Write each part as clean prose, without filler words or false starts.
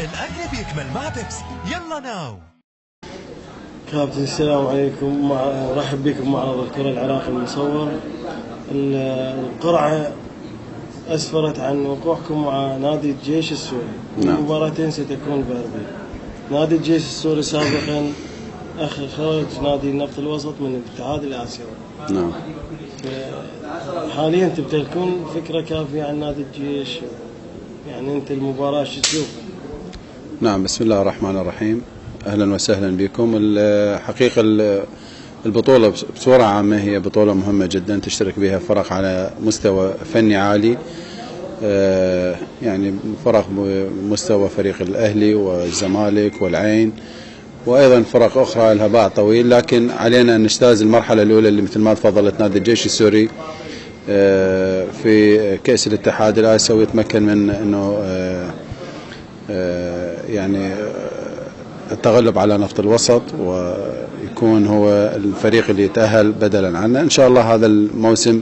الأكل بيكمل مع بيبسي. يلا ناو. كابتن السلام عليكم، رحب بكم معرض الكرة العراقي المصور. القرعة أسفرت عن وقوعكم مع نادي الجيش السوري. المباراتين ستكون بأربيل. نادي الجيش السوري سابقا خرج نادي النفط الوسط من الاتحاد الآسيوي. نعم. حاليا تمتلكون فكرة كافية عن نادي الجيش، يعني أنت المباراة شو تشوف؟ نعم، بسم الله الرحمن الرحيم. أهلا وسهلا بكم. الحقيقة البطولة بصورة عامة هي بطولة مهمة جدا تشترك بها فرق على مستوى فني عالي، يعني فرق مستوى فريق الأهلي والزمالك والعين، وأيضا فرق أخرى لها باع طويل، لكن علينا أن نجتاز المرحلة الأولى اللي مثل ما تفضلت نادي الجيش السوري في كأس الاتحاد الآسيوي يتمكن من أنه يعني التغلب على نفط الوسط ويكون هو الفريق اللي يتأهل بدلا عنه. إن شاء الله هذا الموسم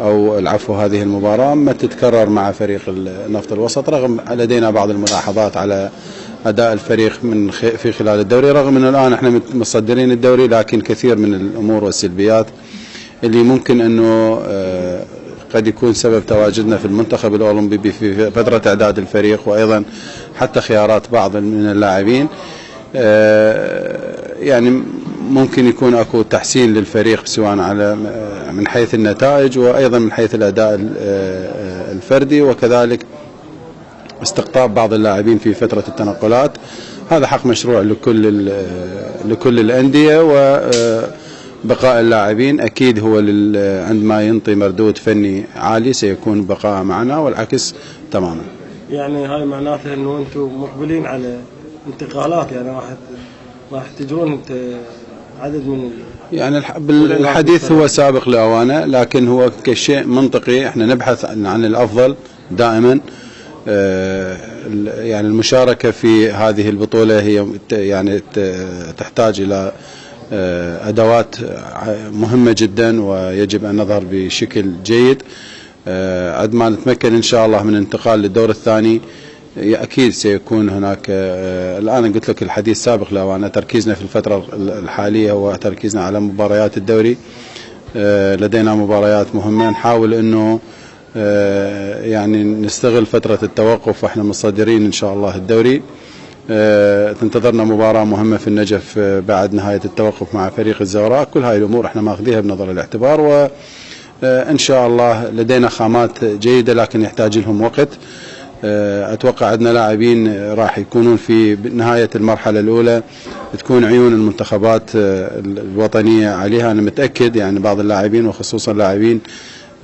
أو العفو هذه المباراة ما تتكرر مع فريق نفط الوسط، رغم لدينا بعض الملاحظات على أداء الفريق في خلال الدوري، رغم أنه الآن احنا متصدرين الدوري، لكن كثير من الأمور والسلبيات اللي ممكن أنه قد يكون سبب تواجدنا في المنتخب الأولمبي في فترة إعداد الفريق، وأيضا حتى خيارات بعض من اللاعبين، يعني ممكن يكون اكو تحسين للفريق سواء على من حيث النتائج وايضا من حيث الاداء الفردي، وكذلك استقطاب بعض اللاعبين في فترة التنقلات. هذا حق مشروع لكل الأندية، وبقاء اللاعبين أكيد هو عندما ينطي مردود فني عالي سيكون بقاء معنا، والعكس تماما. يعني هاي معناتها أنه أنتم مقبلين على انتقالات، يعني راح تجرون عدد من يعني الحديث هو سابق لأوانه، لكن هو كشيء منطقي احنا نبحث عن الأفضل دائما. يعني المشاركة في هذه البطولة هي يعني تحتاج إلى أدوات مهمة جدا، ويجب أن نظهر بشكل جيد. عندما نتمكن إن شاء الله من الانتقال للدور الثاني أكيد سيكون هناك، الآن قلت لك الحديث سابق لأوانه. تركيزنا في الفترة الحالية هو تركيزنا على مباريات الدوري. لدينا مباريات مهمة، نحاول أنه يعني نستغل فترة التوقف واحنا مصدرين إن شاء الله الدوري. تنتظرنا مباراة مهمة في النجف بعد نهاية التوقف مع فريق الزوراء. كل هاي الأمور احنا ماخذيها بنظر الاعتبار، وإن شاء الله لدينا خامات جيدة لكن يحتاج لهم وقت. أتوقع عندنا لاعبين راح يكونون في نهاية المرحلة الأولى تكون عيون المنتخبات الوطنية عليها. أنا متأكد يعني بعض اللاعبين وخصوصا لاعبين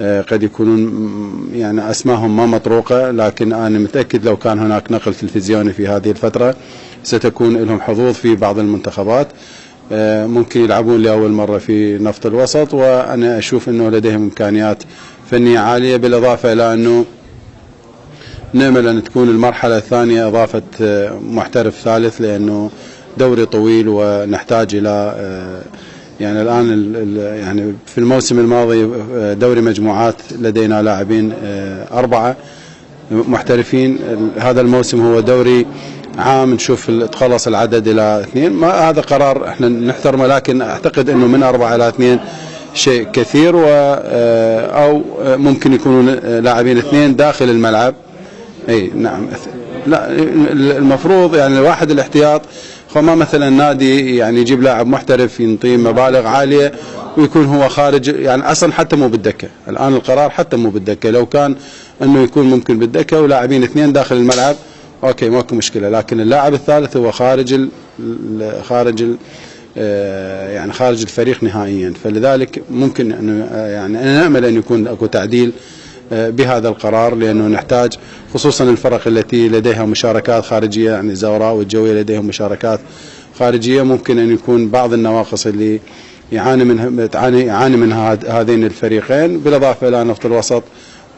قد يكونون يعني أسماءهم ما مطروقة، لكن أنا متأكد لو كان هناك نقل تلفزيوني في هذه الفترة ستكون لهم حظوظ في بعض المنتخبات. ممكن يلعبون لأول مرة في نفط الوسط، وأنا أشوف أنه لديهم إمكانيات فنية عالية، بالإضافة إلى أنه نأمل أن تكون المرحلة الثانية إضافة محترف ثالث، لأنه دوري طويل ونحتاج إلى يعني الآن يعني في الموسم الماضي دوري مجموعات لدينا لاعبين 4 محترفين. هذا الموسم هو دوري عام، نشوف تخلص العدد إلى 2. ما هذا قرار احنا نحترمه، لكن أعتقد أنه من 4 إلى 2 شيء كثير، أو ممكن يكونوا لاعبين 2 داخل الملعب. أي نعم، لا المفروض يعني الواحد الاحتياط، فما مثلا نادي يعني يجيب لاعب محترف ينطيه مبالغ عالية ويكون هو خارج، يعني أصلا حتى مو بالدكة. الآن القرار حتى مو بالدكة، لو كان أنه يكون ممكن بالدكة ولاعبين 2 داخل الملعب أوكي ماكو مشكلة، لكن اللاعب الثالث هو يعني خارج الفريق نهائيا. فلذلك ممكن أنه يعني أنا نأمل أن يكون أكو تعديل بهذا القرار، لأنه نحتاج خصوصا الفرق التي لديها مشاركات خارجية، يعني الزوراء والجوية لديهم مشاركات خارجية، ممكن أن يكون بعض النواقص اللي يعاني منها هذين الفريقين، بالإضافة إلى نفط الوسط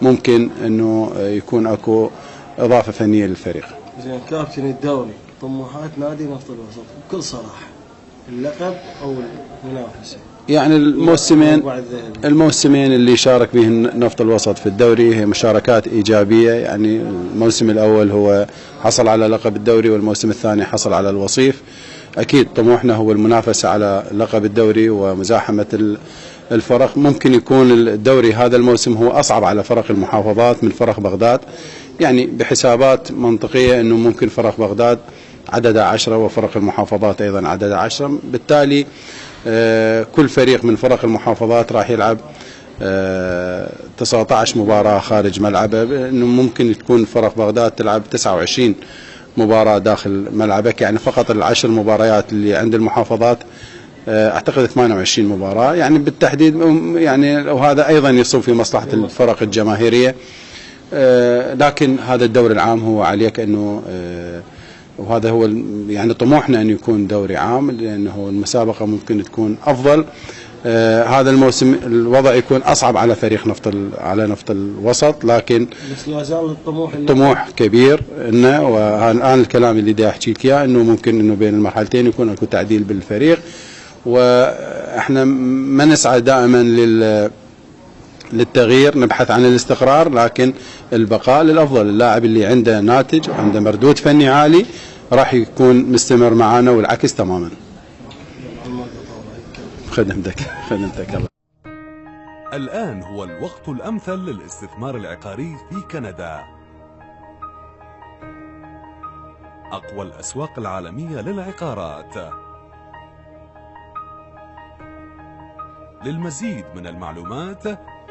ممكن أنه يكون أكو إضافة فنية للفريق. زين كابتن، الدوري طموحات نادي نفط الوسط بكل صراحة، اللقب أو المنافسة؟ يعني الموسمين اللي شارك فيهن نفط الوسط في الدوري هي مشاركات إيجابية. يعني الموسم الأول هو حصل على لقب الدوري، والموسم الثاني حصل على الوصيف. أكيد طموحنا هو المنافسة على لقب الدوري ومزاحمة الفرق. ممكن يكون الدوري هذا الموسم هو أصعب على فرق المحافظات من فرق بغداد، يعني بحسابات منطقية أنه ممكن فرق بغداد عددها 10 وفرق المحافظات أيضا عددها 10، بالتالي كل فريق من فرق المحافظات راح يلعب 19 مباراة خارج ملعبه، انه ممكن تكون فرق بغداد تلعب 29 مباراة داخل ملعبك. يعني فقط ال10 مباريات اللي عند المحافظات اعتقد 28 مباراة يعني بالتحديد، يعني وهذا ايضا يصب في مصلحة الفرق الجماهيرية. لكن هذا الدوري العام هو عليك انه وهذا هو يعني طموحنا أن يكون دوري عام، لأنه المسابقة ممكن تكون أفضل. هذا الموسم الوضع يكون أصعب على فريق نفط الوسط، لكن بس لا زال الطموح كبير. إنه والآن الكلام اللي دا أحكي لك إياه إنه ممكن إنه بين المرحلتين يكون أكو تعديل بالفريق، وإحنا ما نسعى دائما للتغيير، نبحث عن الاستقرار، لكن البقاء للأفضل. اللاعب اللي عنده ناتج وعنده مردود فني عالي راح يكون مستمر معنا، والعكس تماما. خدمتك الله. الآن هو الوقت الأمثل للاستثمار العقاري في كندا. أقوى الأسواق العالمية للعقارات. للمزيد من المعلومات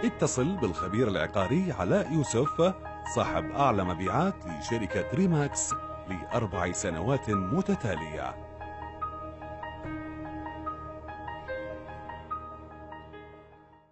اتصل بالخبير العقاري علاء يوسف، صاحب أعلى مبيعات لشركة ريماكس ل4 سنوات متتالية.